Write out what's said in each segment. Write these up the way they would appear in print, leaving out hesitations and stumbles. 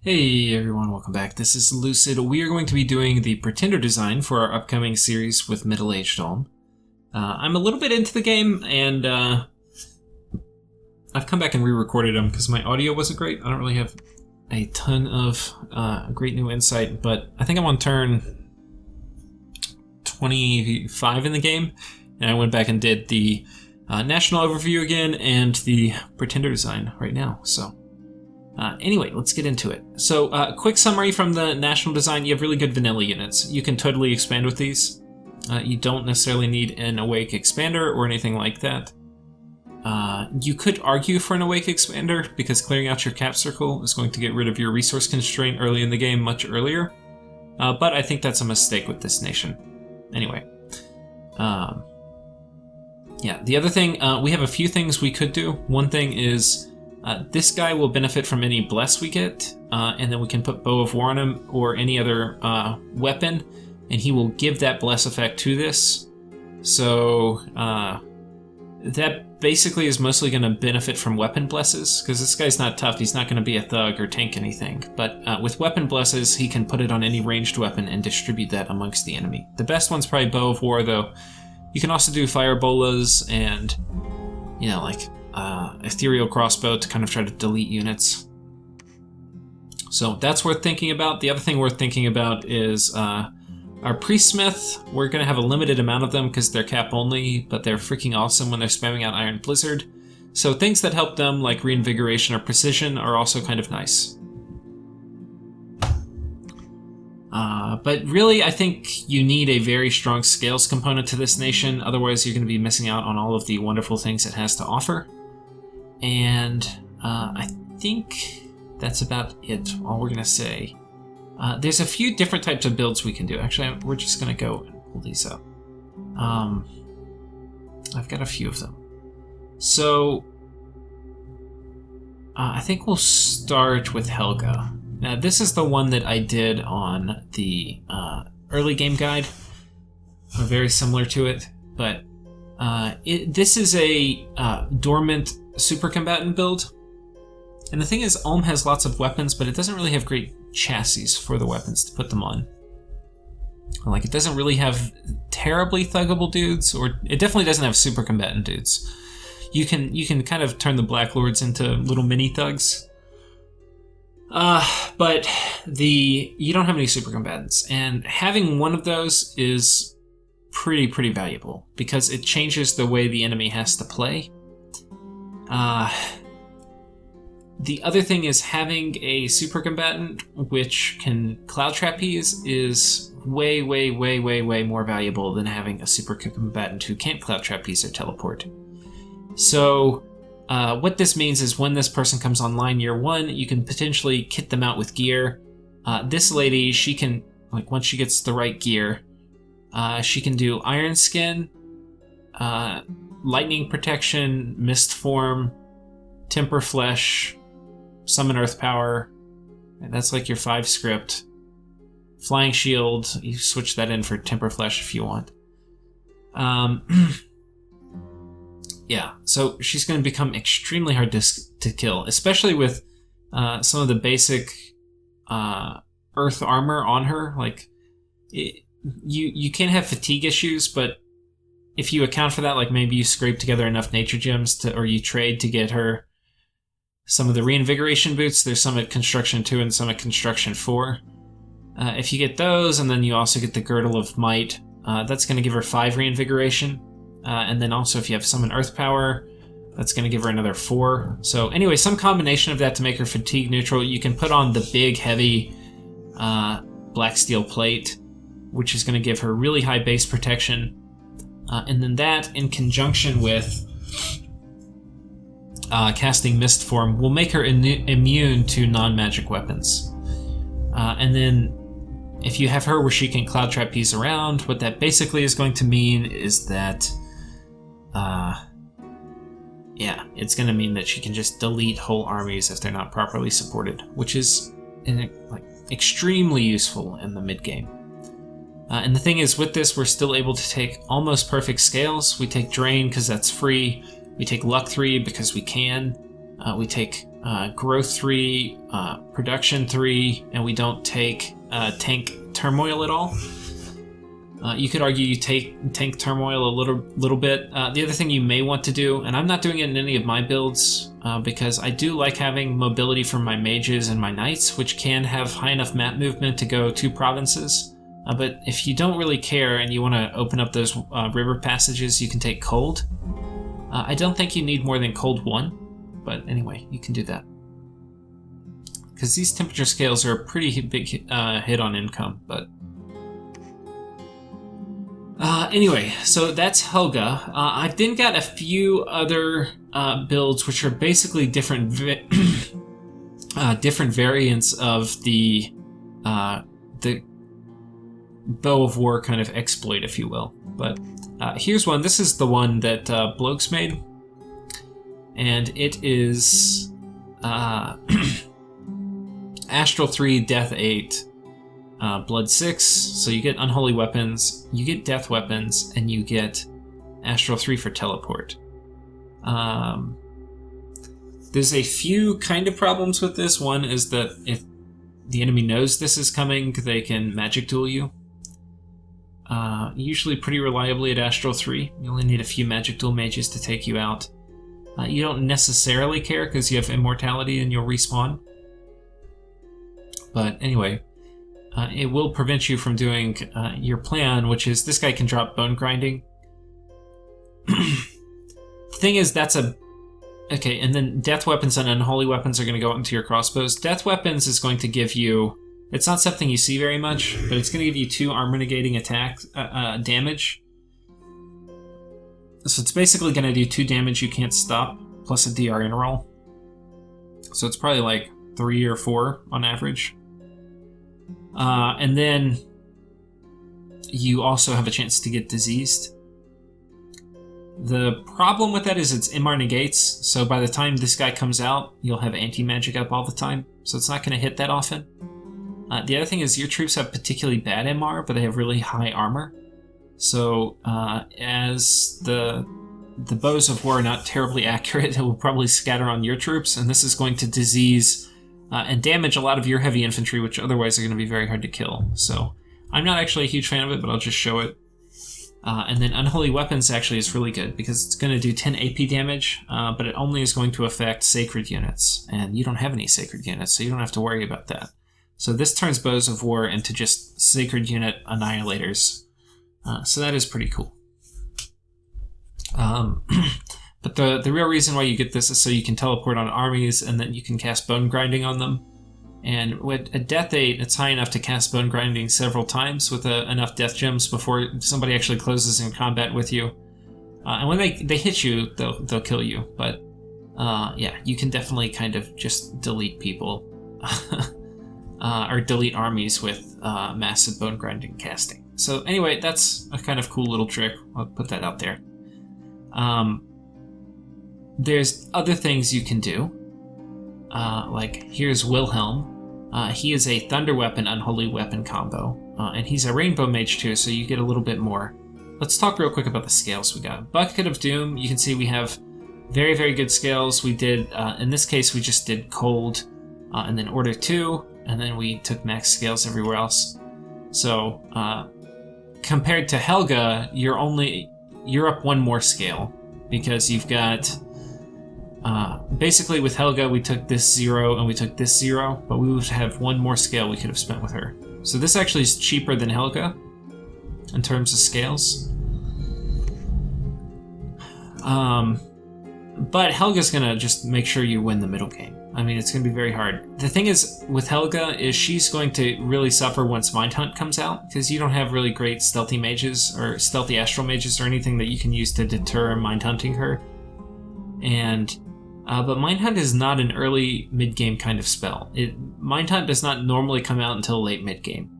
Hey everyone, welcome back. This is Lucid. We are going to be doing the Pretender design for our upcoming series with MA-Ulm. I'm a little bit into the game, and I've come back and re-recorded them because my audio wasn't great. I don't really have a ton of great new insight, but I think I'm on turn 25 in the game, and I went back and did the national overview again and the Pretender design right now, so... Anyway, let's get into it. So, quick summary from the national design. You have really good vanilla units. You can totally expand with these. You don't necessarily need an awake expander or anything like that. You could argue for an awake expander because clearing out your cap circle is going to get rid of your resource constraint early in the game much earlier. But I think that's a mistake with this nation. Anyway. Yeah, the other thing, we have a few things we could do. One thing is... this guy will benefit from any bless we get, and then we can put Bow of War on him or any other weapon, and he will give that bless effect to this. So that basically is mostly going to benefit from weapon blesses, because this guy's not tough, he's not going to be a thug or tank anything. But with weapon blesses, he can put it on any ranged weapon and distribute that amongst the enemy. The best one's probably Bow of War, though. You can also do fire bolas and, you know, like... ethereal crossbow to kind of try to delete units. So that's worth thinking about. The other thing worth thinking about is our Priestsmith. We're going to have a limited amount of them because they're cap only, but they're freaking awesome when they're spamming out Iron Blizzard. So things that help them, like Reinvigoration or Precision, are also kind of nice. But really, I think you need a very strong scales component to this nation, otherwise you're going to be missing out on all of the wonderful things it has to offer. And I think that's about it, all we're going to say. There's a few different types of builds we can do. Actually, we're just going to go and pull these up. I've got a few of them. So, I think we'll start with Helga. Now, this is the one that I did on the early game guide. Very similar to it, but this is a dormant super combatant build. And the thing is, Ulm has lots of weapons, but it doesn't really have great chassis for the weapons to put them on. Like, it doesn't really have terribly thuggable dudes, or it definitely doesn't have super combatant dudes. You can kind of turn the Black Lords into little mini thugs. But you don't have any super combatants, and having one of those is pretty valuable because it changes the way the enemy has to play. The other thing is having a super combatant which can cloud trapeze is way more valuable than having a super combatant who can't cloud trapeze or teleport. So what this means is when this person comes online year one, you can potentially kit them out with gear. This lady, she can, like, once she gets the right gear, she can do Iron Skin, Lightning Protection, Mist Form, Temper Flesh, Summon Earth Power. And that's like your 5 script. Flying Shield, you switch that in for Temper Flesh if you want. Yeah, so she's going to become extremely hard to kill, especially with some of the basic Earth armor on her. Like, you can have fatigue issues, but if you account for that, like maybe you scrape together enough nature gems or you trade to get her some of the reinvigoration boots. There's some at Construction 2 and some at Construction 4. If you get those, and then you also get the Girdle of Might, that's going to give her 5 reinvigoration. And then also if you have Summon Earth Power, that's going to give her another 4. So anyway, some combination of that to make her fatigue neutral. You can put on the big, heavy Black Steel Plate, which is going to give her really high base protection. And then that, in conjunction with casting Mist Form, will make her immune to non-magic weapons. And then if you have her where she can cloud trapeze around, what that basically is going to mean is that, yeah, it's going to mean that she can just delete whole armies if they're not properly supported, which is extremely useful in the mid-game. And the thing is, with this, we're still able to take almost perfect scales. We take Drain because that's free. We take Luck 3 because we can. We take growth 3, production 3, and we don't take tank turmoil at all. You could argue you take tank turmoil a little bit. The other thing you may want to do, and I'm not doing it in any of my builds, because I do like having mobility from my mages and my knights, which can have high enough map movement to go 2 provinces. But if you don't really care and you want to open up those river passages, you can take cold. I don't think you need more than cold 1, but anyway, you can do that. Because these temperature scales are a pretty big hit on income, but... anyway, so that's Helga. I've then got a few other builds which are basically different different variants of the Bow of War kind of exploit, if you will. But here's one. This is the one that Blokes made, and it is Astral 3, Death 8, Blood 6, so you get Unholy Weapons, you get Death Weapons, and you get Astral 3 for Teleport. There's a few kind of problems with this. One is that if the enemy knows this is coming, they can magic duel you. Usually pretty reliably at Astral 3. You only need a few magic duel mages to take you out. You don't necessarily care because you have immortality and you'll respawn. But anyway, it will prevent you from doing your plan, which is this guy can drop bone grinding. The thing is, that's a... Okay, and then Death Weapons and Unholy Weapons are going to go into your crossbows. Death Weapons is going to give you... It's not something you see very much, but it's going to give you 2 armor negating attack damage. So it's basically going to do 2 damage you can't stop, plus a DR interroll. So it's probably like 3 or 4 on average. And then you also have a chance to get diseased. The problem with that is it's MR negates, so by the time this guy comes out, you'll have anti-magic up all the time, so it's not going to hit that often. The other thing is your troops have particularly bad MR, but they have really high armor. So as the bows of war are not terribly accurate, it will probably scatter on your troops, and this is going to disease and damage a lot of your heavy infantry, which otherwise are going to be very hard to kill. So I'm not actually a huge fan of it, but I'll just show it. And then Unholy Weapons actually is really good because it's going to do 10 AP damage, but it only is going to affect sacred units, and you don't have any sacred units, so you don't have to worry about that. So this turns Bows of War into just sacred unit annihilators. So that is pretty cool. But the real reason why you get this is so you can teleport on armies, and then you can cast Bone Grinding on them. And with a Death 8, it's high enough to cast Bone Grinding several times with enough Death Gems before somebody actually closes in combat with you. And when they hit you, they'll kill you. But yeah, you can definitely kind of just delete people. Or delete armies with massive Bone Grinding casting. So anyway, that's a kind of cool little trick. I'll put that out there. There's other things you can do. Like, here's Wilhelm. He is a Thunder Weapon, Unholy Weapon combo. And he's a Rainbow Mage too, so you get a little bit more. Let's talk real quick about the scales we got. Bucket of Doom, you can see we have very, very good scales. We did, in this case, we just did Cold, and then Order 2, and then we took max scales everywhere else. So, compared to Helga, you're up 1 more scale, because you've got... basically with Helga, we took this 0 and we took this 0, but we would have 1 more scale we could have spent with her. So this actually is cheaper than Helga in terms of scales. But Helga's gonna just make sure you win the middle game. I mean, it's gonna be very hard. The thing is with Helga is she's going to really suffer once Mind Hunt comes out, because you don't have really great stealthy mages or stealthy astral mages or anything that you can use to deter Mind Hunting her. And but Mind Hunt is not an early mid-game kind of spell. Mind Hunt does not normally come out until late mid-game.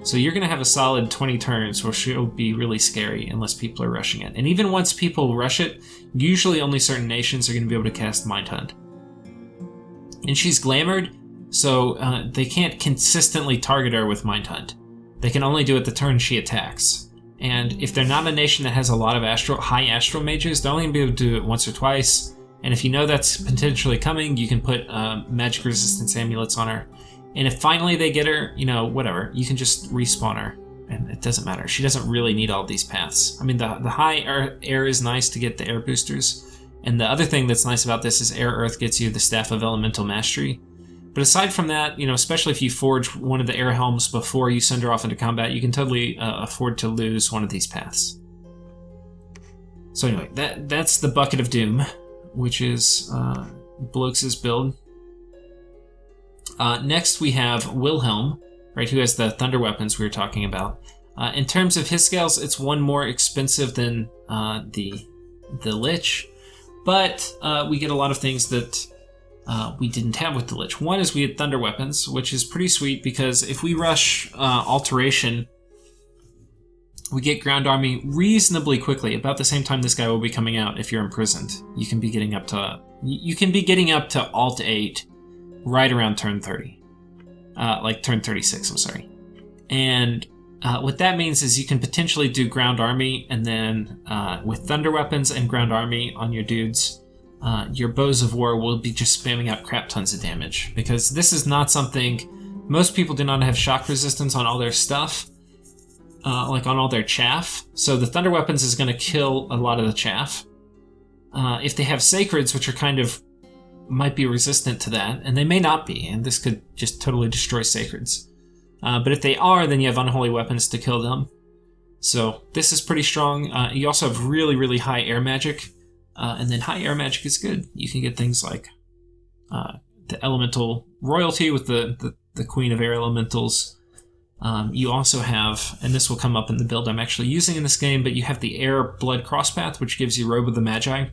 So you're going to have a solid 20 turns where she'll be really scary unless people are rushing it. And even once people rush it, usually only certain nations are going to be able to cast Mind Hunt. And she's glamored, so they can't consistently target her with Mind Hunt. They can only do it the turn she attacks. And if they're not a nation that has a lot of high astral mages, they're only going to be able to do it once or twice. And if you know that's potentially coming, you can put magic resistance amulets on her. And if finally they get her, you know, whatever, you can just respawn her. And it doesn't matter. She doesn't really need all these paths. I mean, the high air is nice to get the air boosters. And the other thing that's nice about this is Air Earth gets you the Staff of Elemental Mastery. But aside from that, you know, especially if you forge one of the air helms before you send her off into combat, you can totally afford to lose one of these paths. So anyway, that's the Bucket of Doom, which is Blokes' build. Next we have Wilhelm, right, who has the thunder weapons we were talking about. In terms of his scales, it's one more expensive than the Lich, but we get a lot of things that we didn't have with the Lich. One is we had thunder weapons, which is pretty sweet because if we rush Alteration, we get Ground Army reasonably quickly. About the same time this guy will be coming out if you're imprisoned. You can be getting up to Alt 8 right around turn 30. Like turn 36, I'm sorry. And what that means is you can potentially do Ground Army, and then with Thunder Weapons and Ground Army on your dudes, your Bows of War will be just spamming out crap tons of damage. Because this is not something... Most people do not have shock resistance on all their stuff, like on all their chaff. So the Thunder Weapons is going to kill a lot of the chaff. If they have Sacreds, which are kind of... might be resistant to that, and they may not be, and this could just totally destroy Sacreds. But if they are, then you have Unholy Weapons to kill them. So this is pretty strong. You also have really, really high air magic, and then high air magic is good. You can get things like the Elemental Royalty with the Queen of Air Elementals. You also have, and this will come up in the build I'm actually using in this game, but you have the Air Blood Crosspath, which gives you Robe of the Magi,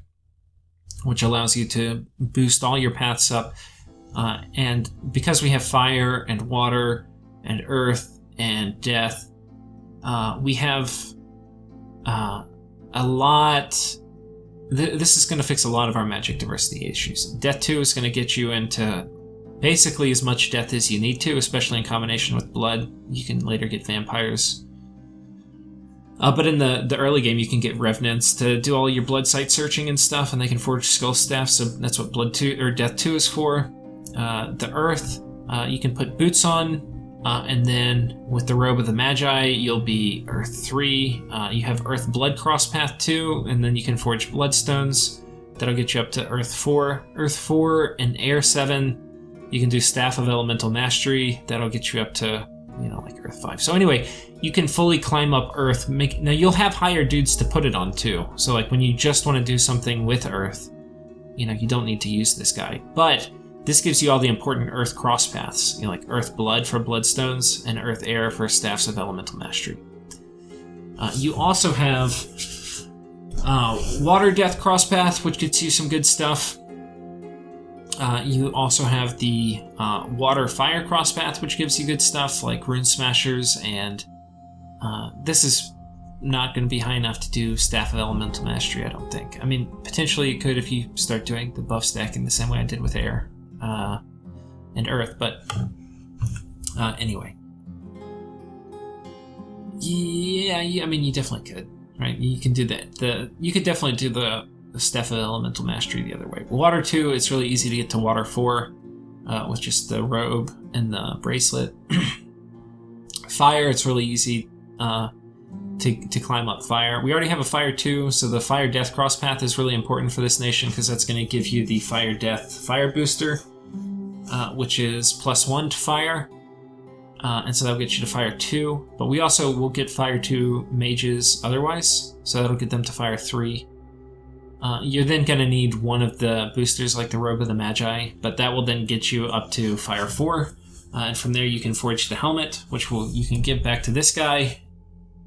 which allows you to boost all your paths up. And because we have fire and water and earth and death, we have a lot... This is going to fix a lot of our magic diversity issues. Death 2 is going to get you into basically as much death as you need to, especially in combination with blood. You can later get vampires. But in the early game, you can get Revenants to do all your blood site searching and stuff, and they can forge Skull Staff, so that's what Blood 2 or Death 2 is for. The Earth, you can put boots on, and then with the Robe of the Magi, you'll be Earth 3. You have Earth Blood Crosspath 2, and then you can forge Bloodstones. That'll get you up to Earth 4. Earth 4 and Air 7, you can do Staff of Elemental Mastery. That'll get you up to, you know, like Earth 5. So anyway, you can fully climb up Earth. Now you'll have higher dudes to put it on too. So like when you just want to do something with Earth, you know, you don't need to use this guy. But this gives you all the important Earth cross paths, you know, like Earth Blood for Bloodstones and Earth Air for Staffs of Elemental Mastery. You also have Water Death cross path, which gets you some good stuff. You also have the Water Fire cross path, which gives you good stuff like Rune Smashers, and this is not going to be high enough to do Staff of Elemental Mastery, I don't think. I mean, potentially it could if you start doing the buff stacking the same way I did with Air and Earth, but anyway. Yeah, I mean, you definitely could, right? You can do that. You could definitely do the Staff of Elemental Mastery the other way. Water 2, it's really easy to get to Water 4 with just the robe and the bracelet. Fire, it's really easy to climb up Fire. We already have a Fire 2, so the Fire Death cross path is really important for this nation because that's going to give you the Fire Death Fire Booster, which is +1 to Fire. And so that'll get you to Fire 2. But we also will get Fire 2 mages otherwise, so that'll get them to Fire 3. You're then going to need one of the boosters like the Robe of the Magi, but that will then get you up to Fire 4. And from there you can forge the helmet, which you can give back to this guy,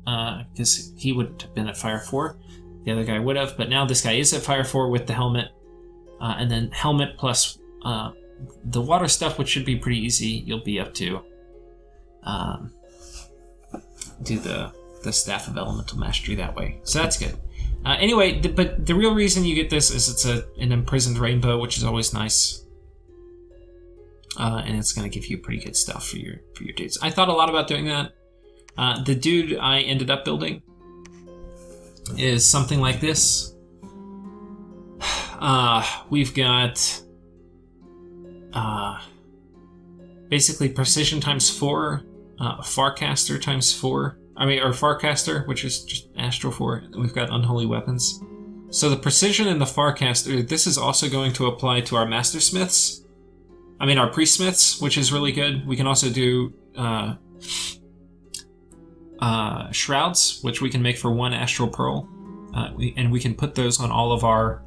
because he would have been at Fire 4. The other guy would have, but now this guy is at Fire 4 with the helmet. And then helmet plus the water stuff, which should be pretty easy, you'll be up to do the Staff of Elemental Mastery that way. So that's good. Anyway, but the real reason you get this is it's an imprisoned rainbow, which is always nice. And it's going to give you pretty good stuff for your dudes. I thought a lot about doing that. The dude I ended up building is something like this. we've got basically precision times 4, Farcaster times 4. Or Farcaster, which is just Astral 4. And we've got Unholy Weapons. So the precision in the Farcaster, this is also going to apply to our Mastersmiths. Our Priestsmiths, which is really good. We can also do Shrouds, which we can make for 1 Astral Pearl. And we can put those on all of our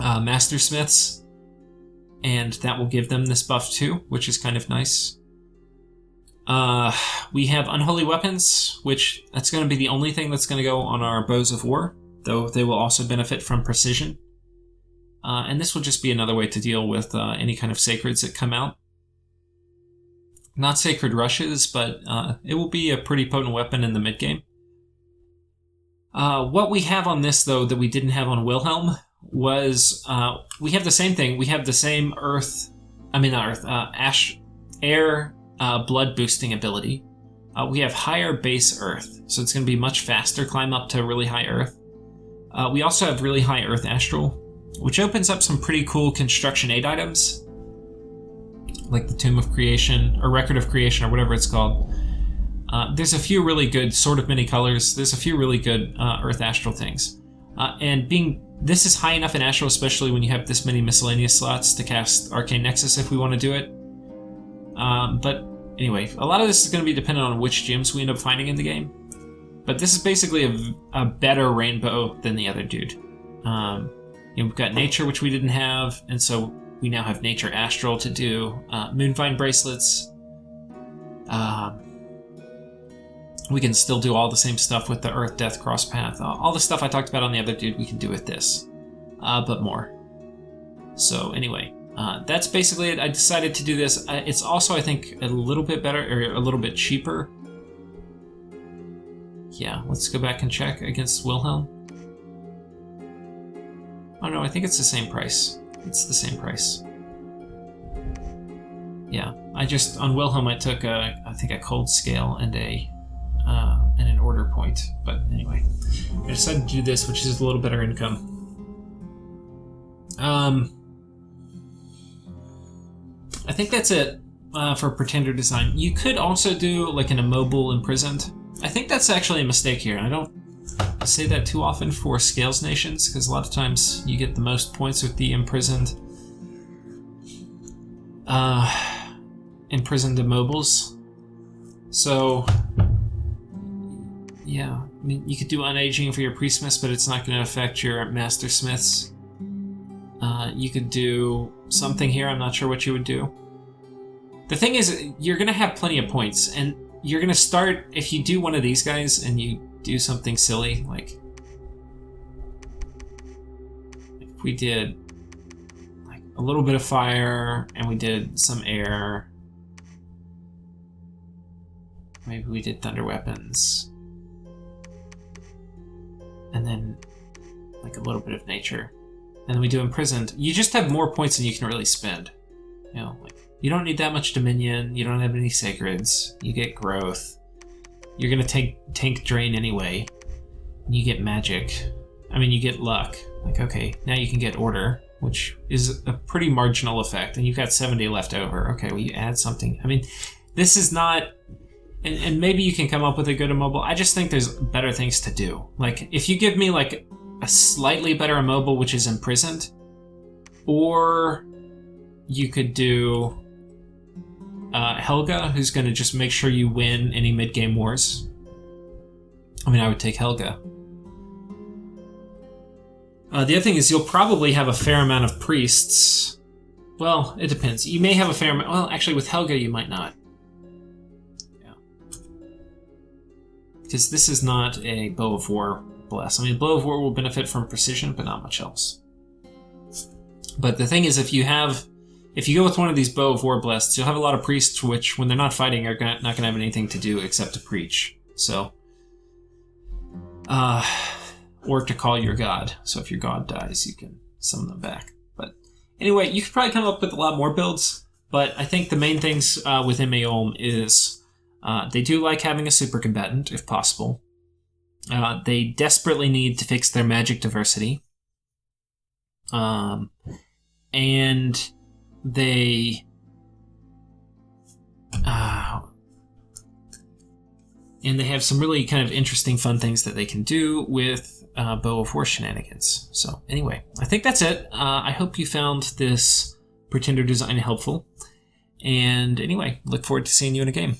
Mastersmiths. And that will give them this buff too, which is kind of nice. We have Unholy Weapons, which that's going to be the only thing that's going to go on our Bows of War, though they will also benefit from precision. And this will just be another way to deal with any kind of sacreds that come out. Not sacred rushes, but it will be a pretty potent weapon in the mid-game. What we have on this, though, that we didn't have on Wilhelm was we have the same thing. We have the same air blood boosting ability. We have higher base earth, so it's going to be much faster climb up to really high earth. We also have really high earth astral, which opens up some pretty cool construction aid items, like the Tomb of Creation, or Record of Creation, or whatever it's called. There's a few really good Sword of Many Colors. There's a few really good earth astral things. This is high enough in astral, especially when you have this many miscellaneous slots to cast Arcane Nexus if we want to do it. But anyway, a lot of this is going to be dependent on which gems we end up finding in the game. But this is basically a better rainbow than the other dude. We've got Nature, which we didn't have, and so we now have Nature Astral to do. Moonvine Bracelets. We can still do all the same stuff with the Earth Death Cross Path. All the stuff I talked about on the other dude we can do with this, but more. So anyway, that's basically it. I decided to do this. It's also, I think, a little bit better, or a little bit cheaper. Yeah, let's go back and check against Wilhelm. Oh no, I think it's the same price. It's the same price. Yeah, on Wilhelm I took I think a cold scale and an order point. But anyway, I decided to do this, which is a little better income. I think that's it for Pretender design. You could also do like an Immobile Imprisoned. I think that's actually a mistake here. I don't say that too often for Scales Nations, because a lot of times you get the most points with the imprisoned immobiles. So yeah, you could do Unaging for your Priestsmiths, but it's not going to affect your Mastersmiths. You could do something here. I'm not sure what you would do. The thing is, you're going to have plenty of points, and you're going to start, if you do one of these guys and you do something silly, like if we did like a little bit of fire and we did some air, maybe we did thunder weapons, and then like a little bit of nature, and then we do imprisoned, you just have more points than you can really spend. Like you don't need that much dominion, you don't have any sacreds, you get growth, you're gonna tank drain anyway, and you get magic. You get luck. Like, okay, now you can get order, which is a pretty marginal effect, and you've got 70 left over. Okay, well, you add something. This is not, and maybe you can come up with a good immobile. I just think there's better things to do. Like, if you give me like a slightly better immobile, which is imprisoned, or you could do Helga, who's going to just make sure you win any mid-game wars. I would take Helga. The other thing is you'll probably have a fair amount of priests. Well, it depends. You may have a fair amount. Well, actually, with Helga, you might not. Yeah. Because this is not a Bow of War bless. Bow of War will benefit from precision, but not much else. But the thing is, if you go with one of these Bow of War Blests, you'll have a lot of priests which, when they're not fighting, are not going to have anything to do except to preach. So, or to call your god. So if your god dies, you can summon them back. But anyway, you could probably come up with a lot more builds, but I think the main things with MA-Ulm is they do like having a super combatant, if possible. They desperately need to fix their magic diversity. And they have some really kind of interesting, fun things that they can do with Bow of War shenanigans. So anyway, I think that's it. I hope you found this Pretender design helpful. And anyway, look forward to seeing you in a game.